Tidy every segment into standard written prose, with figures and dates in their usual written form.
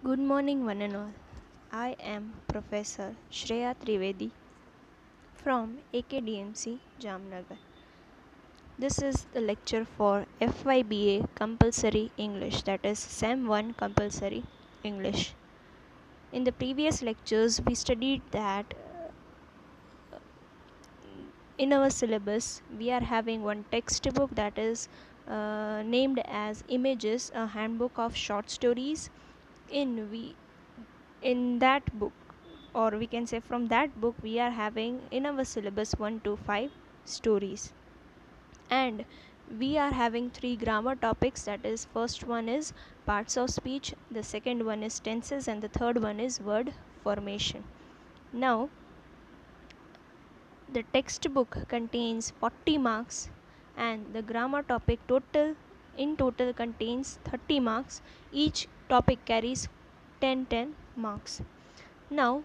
Good morning, one and all. I am Professor Shreya Trivedi from AKDMC Jamnagar. This is the lecture for FYBA Compulsory English, that is SEM 1 Compulsory English. In the previous lectures, we studied that in our syllabus we are having one textbook that is named as Images, a handbook of short stories. In that book, or we can say from that book, we are having in our syllabus 1 to 5 stories, and we are having three grammar topics. That is, first one is parts of speech, the second one is tenses, and the third one is word formation. Now, the textbook contains 40 marks and the grammar topic total contains 30 marks. Each topic carries 10 marks. Now,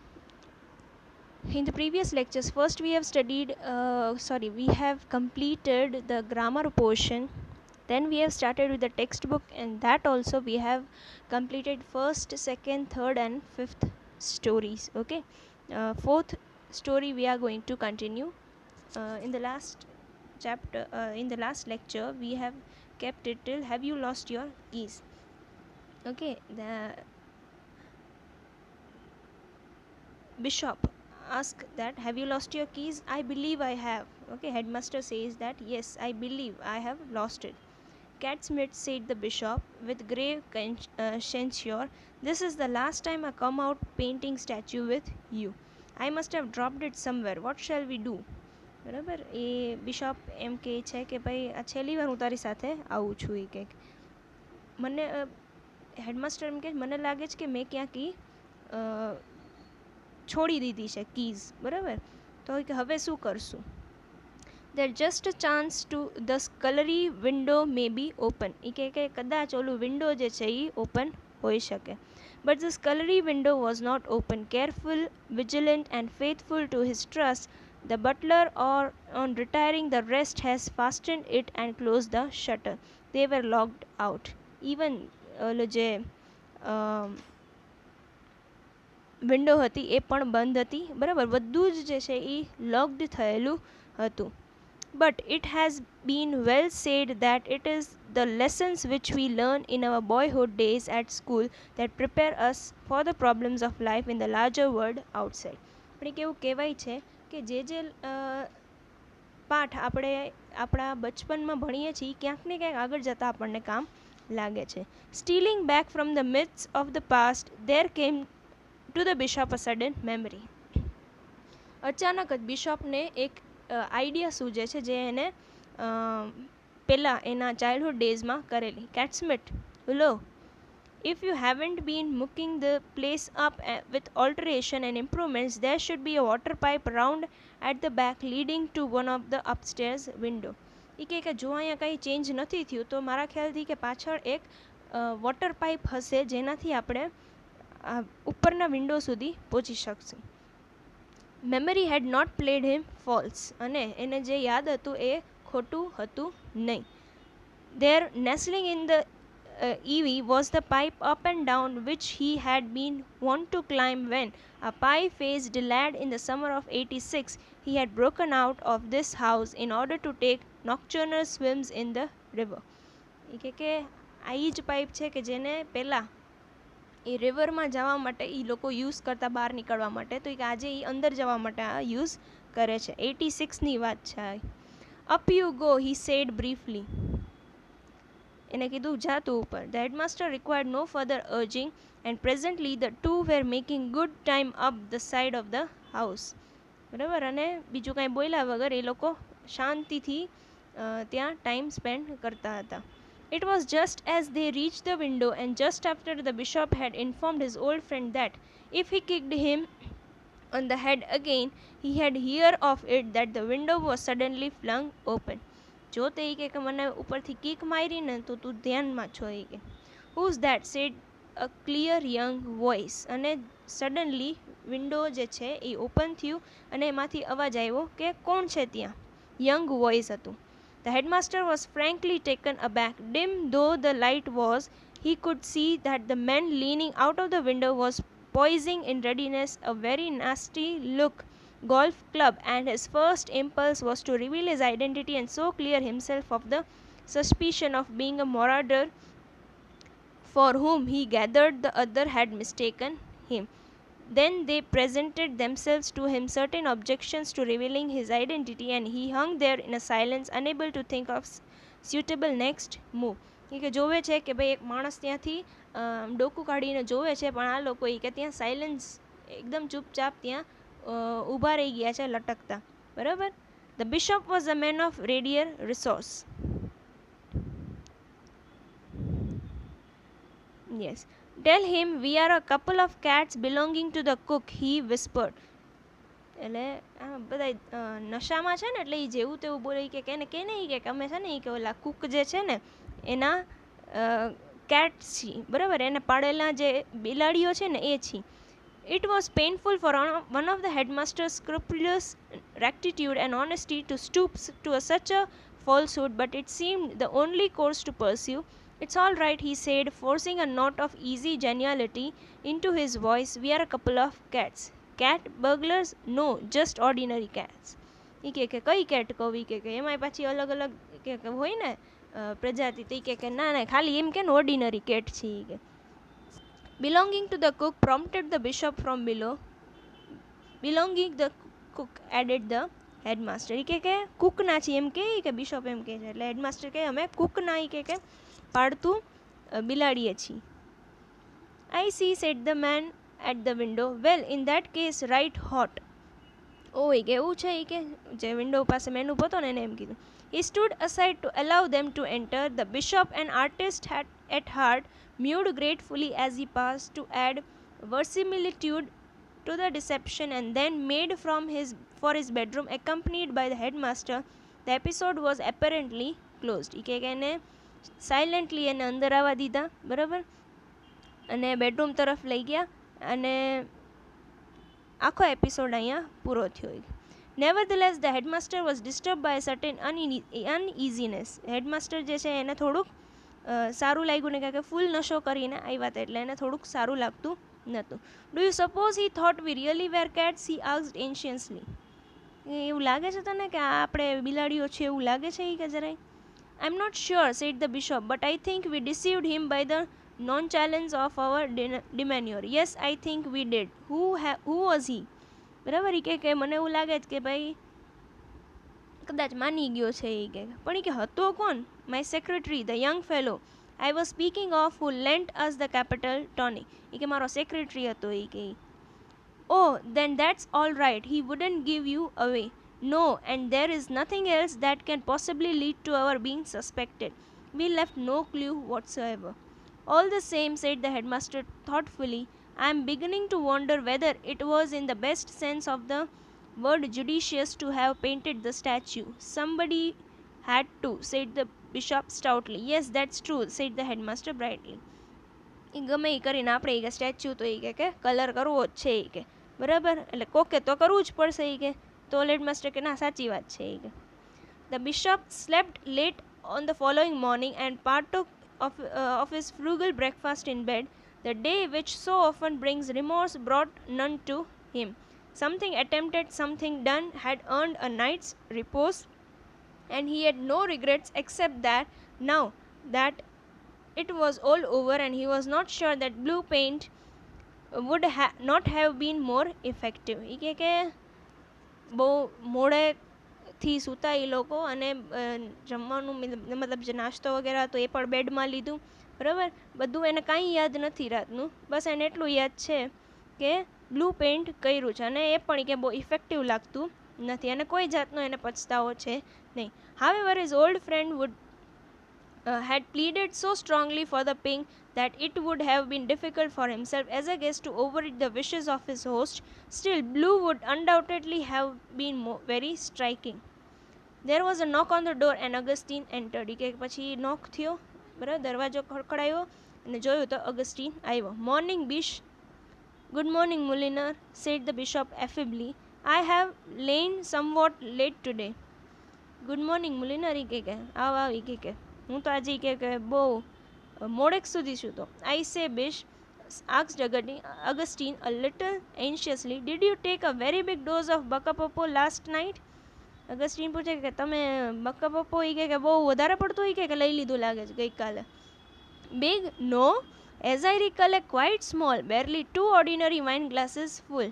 in the previous lectures, first we have completed the grammar portion. Then we have started with the textbook, and that also we have completed first, second, third, and fifth stories. Okay, fourth story we are going to continue. In the last in the last lecture, we have kept it till "Have you lost your keys?" Okay, the bishop ask that, "Have you lost your keys?" "I believe I have." Okay, headmaster says that, "Yes, I believe I have lost it." "Catsmith," said the bishop with grave censure, "this is the last time I come out painting statue with you. I must have dropped it somewhere. What shall we do?" બરાબર, એ bishop એમ કહે છે કે ભાઈ આ છેલ્લી વાર હું તારી સાથે આવું છું. એ કંઈક મને હેડમાસ્ટર એમ કહે, મને લાગે છે કે મેં ક્યાંક છોડી દીધી છે કીઝ. બરાબર, તો કે હવે શું કરશું? "There's just a chance to the scullery window may be open." એ કહે કે કદાચ ઓલું વિન્ડો જે છે એ ઓપન હોઈ શકે. But the scullery window was not open. Careful, vigilant, and faithful to his trust, the butler, on retiring the rest, has fastened it and closed the shutter. They were locked out. Even જે window હતી એ પણ બંધ હતી. બરાબર, બધું જ જે છે એ લોકડ થયેલું હતું. But it has been well said that it is the lessons which we learn in our boyhood days at school that prepare us for the problems of life in the larger world outside. આપણે કેવું કહેવાય છે કે જે પાઠ આપણે આપણા બચપનમાં ભણીએ છીએ ક્યાંક ને ક્યાંક આગળ જતાં આપણને કામ લાગે છે. Stealing back from the myths of the past, there came to the bishop a sudden memory. અચાનક જ બિશપને એક આઈડિયા સૂજે છે જે એને પહેલાં એના ચાઇલ્ડહુડ ડેઝમાં કરેલી. "Catsmith, lo, if you haven't been mooking the place up with alteration and improvements, there should be a water pipe round at the back leading to one of the upstairs window." એ કહે કે જો અહીંયા કંઈ change નથી થયું તો મારા ખ્યાલથી કે પાછળ એક વોટર પાઇપ હશે જેનાથી આપણે ઉપરના વિન્ડો સુધી પહોંચી શકશું. Memory had not played him false, અને એને જે યાદ હતું એ ખોટું હતું નહીં. There, nestling in the eavee, was the pipe up and down which he had been wont to climb when, a pie-faced lad in the summer of '86, he had broken out of this house in order to take nocturnal swims in the river. એ કે આ એ જ pipe છે કે જેને પહેલાં એ રિવરમાં જવા માટે એ લોકો યુઝ કરતા બહાર નીકળવા માટે, તો આજે એ અંદર જવા માટે આ યુઝ કરે છે. 86ની વાત છે. "Up you go," he said briefly. એને કીધું જા તું ઉપર. The headmaster required no further urging, and presently the two were making good time up the side of the house. બરાબર, અને બીજું કાંઈ બોલ્યા વગર એ લોકો શાંતિથી ત્યાં ટાઈમ સ્પેન્ડ કરતા હતા. It was just as they reached the window, and just after the bishop had informed his old friend that, if he kicked him on the head again, he had hear of it, that the window was suddenly flung open. જો તે કે મને ઉપરથી kick મારી ને તો તું ધ્યાનમાં છો. એ કે "Who's that?" said a clear young voice. અને સડનલી વિન્ડો જે છે એ ઓપન થયું અને એમાંથી અવાજ આવ્યો કે કોણ છે ત્યાં. યંગ વોઇસ હતું. The headmaster was frankly taken aback. Dim though the light was, He could see that the man leaning out of the window was poising in readiness a very nasty look golf club, and his first impulse was to reveal his identity and so clear himself of the suspicion of being a marauder for whom he gathered the other had mistaken him. Then they presented themselves to him certain objections to revealing his identity, and he hung there in a silence, unable to think of suitable next move. કે જોવે છે કે ભાઈ એક માણસ ત્યાંથી ડોકું કાઢીને જોવે છે, પણ આ લોકો કે ત્યાં સાયલન્સ એકદમ ચૂપચાપ ત્યાં ઊભા રહી ગયા છે લટકતા. બરાબર. The bishop was a man of readier resource. Yes. Tell him we are a couple of cats belonging to the cook, he whispered. એટલે બધા નશામાં છે ને એટલે એ જેવું તેવું બોલે કે નહીં કે અમે છે ને એ કે ઓલા કુક જે છે ને એના કેટ છી, બરાબર, એને પાડેલા જે બિલાડીઓ છે ને એ છી. It was painful for one of the headmaster's scrupulous rectitude and honesty to stoop to such a falsehood, but it seemed the only course to pursue. It's all right, he said, forcing a note of easy geniality into his voice. We are a couple of cats. Cat burglars? No, just ordinary cats. એ કે કઈ cat કહું કે એમાંય પાછી અલગ અલગ કે હોય ને પ્રજાતિ, તો કે ના ખાલી એમ કે ઓર્ડિનરી કેટ છે કે. Belonging to the cook prompted the bishop from below. Belonging the cook, added the headmaster. એ કે કુકના છે એમ કે બિશપ એમ કે છે, એટલે હેડમાસ્ટર કે અમે કુકના કે પાડતું બિલાડીએ છીએ. I see, said the man at the window. Well, in that case, right hot. Oh, એ કે એવું છે એ કે જે વિન્ડો પાસે મેનુ હતો ને એને એમ કીધું. He stood aside to allow them to enter. The bishop, an artist at heart, mewed gratefully as he passed to add verisimilitude to the deception, and then made for his bedroom, accompanied by the headmaster. The episode was apparently closed. એ કે એને silently એને અંદર આવવા દીધા, બરાબર, અને bedroom તરફ લઈ ગયા, અને આખો એપિસોડ અહીંયા પૂરો થયો. Nevertheless, the headmaster was disturbed by a certain uneasiness. Headmaster જે છે એને થોડુંક સારું લાગ્યું ને, કે ફૂલ નશો કરીને આવ્યા હતા એટલે એને થોડુંક સારું લાગતું નહોતું. Do you suppose he thought we really were cats? He asked anxiously. એવું લાગે છે તને કે આપણે બિલાડીઓ છે એવું લાગે છે કે જરાય? I'm not sure, said the bishop, but I think we deceived him by the nonchalance of our demeanor. Yes, I think we did. Who was he? બરાબર. એ કે મને એવું લાગે છે કે ભાઈ કદાચ માની ગયો છે એ કે, પણ એ કે હતો કોણ? My secretary, the young fellow I was speaking of, who lent us the capital tonic. એ કે મારો સેક્રેટરી હતો એ કે. Oh, then that's all right. He wouldn't give you away. No, and there is nothing else that can possibly lead to our being suspected. We left no clue whatsoever. All the same, said the headmaster thoughtfully, I am beginning to wonder whether it was in the best sense of the word judicious to have painted the statue. Somebody had to, said the bishop stoutly. Yes, that's true, said the headmaster brightly. એ ગમે એ કરીને આપણે એ કે statue તો એ કે colour કરવો જ છે એ કે, બરાબર, એટલે કોકે તો કરવું જ પડશે એ કે. તો હેડમાસ્ટર કે ના સાચી વાત છે એ કે. The bishop slept late on the following morning and partook of his frugal breakfast in bed. The day which so often brings remorse brought none to him. Something attempted, something done, had earned a night's repose, and he had no regrets except that now that it was all over, and he was not sure that blue paint would not have been more effective. એ કે બહુ મોડેથી સૂતા એ લોકો, અને જમવાનું મતલબ જે નાસ્તો વગેરે હતો એ પણ બેડમાં લીધું, બરાબર. બધું એને કાંઈ યાદ નથી રાતનું, બસ એને એટલું યાદ છે કે બ્લુ પેઇન્ટ કર્યું છે, અને એ પણ કે બહુ ઇફેક્ટિવ લાગતું નથી, અને કોઈ જાતનો એને પછતાવો છે નહીં. However, his old friend had pleaded so strongly for the pink that it would have been difficult for himself as a guest to overeat the wishes of his host. Still, blue would undoubtedly have been very striking. There was a knock on the door and Augustine entered. કે પછી knock થયો, બરાબર, દરવાજો ખડખડાયો અને જોયું તો અગસ્ટીન આવ્યો. Morning, Bish. Good morning, Mulliner, said the bishop affably. I have lain somewhat late today. Good morning, Mulliner. એ કે આવ આવ કે હું તો આજે કે બહુ મોડેક સુધી શું તો I say Bish asked Augustine a little anxiously, did you take a very big dose of Bakapopo last night? અગસ્ટીન પૂછે કે તમે બકાપપ્પો એ કે બહુ વધારે પડતું એ કે લઈ લીધું લાગે છે ગઈકાલે. Big? No. As I recollect, quite small, barely 2 ordinary wine glasses full.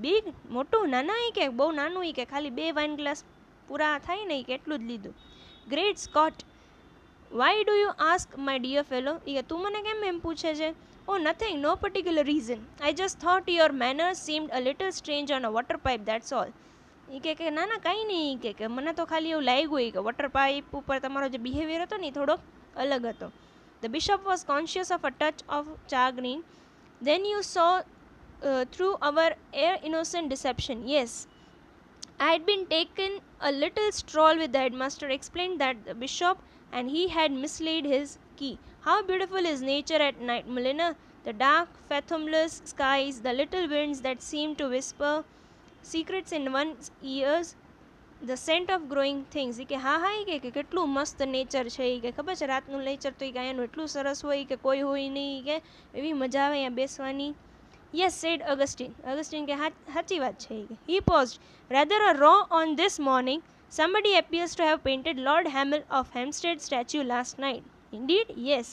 Big? મોટું? નાના એ કે બહુ નાનું એ કે ખાલી 2 વાઇન ગ્લાસ પૂરા થાય ને કે એટલું જ લીધું. Great Scott! Why do you ask, my dear fellow? એ કે તું મને કેમ એમ પૂછે છે? Oh, nothing, no particular reason. I just thought your manners seemed a little strange on a water pipe, that's all. એ કે ના ના કંઈ નહીં કે મને તો ખાલી એવું લાગ્યું કે વોટર પાઇપ ઉપર તમારો જે બિહેવિયર હતો ને થોડોક અલગ હતો. The bishop was conscious of a touch of chagrin. Then you saw through our innocent deception. Yes. I had been taken a little stroll with the headmaster, explained that the bishop and he had mislaid his key. How beautiful is nature at night, Melina. The dark, fathomless skies, the little winds that seem to whisper secrets in one's ears, the scent of growing things. કે હા હા એ કે કેટલું મસ્ત nature છે એ કે ખબર છે રાતનું નેચર તો એ કે એનું એટલું સરસ હોય કે કોઈ હોય નહીં કે એવી મજા આવે અહીંયા બેસવાની. Yes, said Augustine. Augustine કે સાચી વાત છે. He paused. Rather a raw on this morning. Somebody appears to have painted Lord Hamil of Hampstead statue last night. Indeed, yes.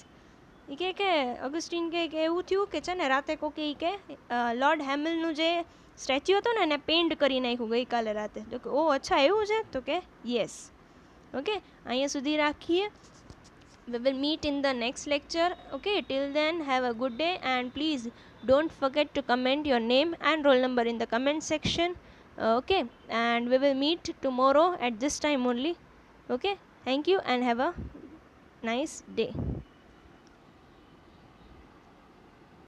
એ કે અગસ્ટીન કે એવું થયું કે છે ને રાતે કોકે કે લોર્ડ હેમિલનું જે સ્ટેચ્યુ હતો ને એને પેઇન્ટ કરી નાખ્યું ગઈકાલે રાતે. તો કે ઓ અચ્છા એવું છે? તો કે યસ. ઓકે, અહીંયા સુધી રાખીએ. We will meet in the next lecture. Okay, till then have a good day and please don't forget to comment your name and roll number in the comment section. Okay, and we will meet tomorrow at this time only. Okay, thank you and have a nice day.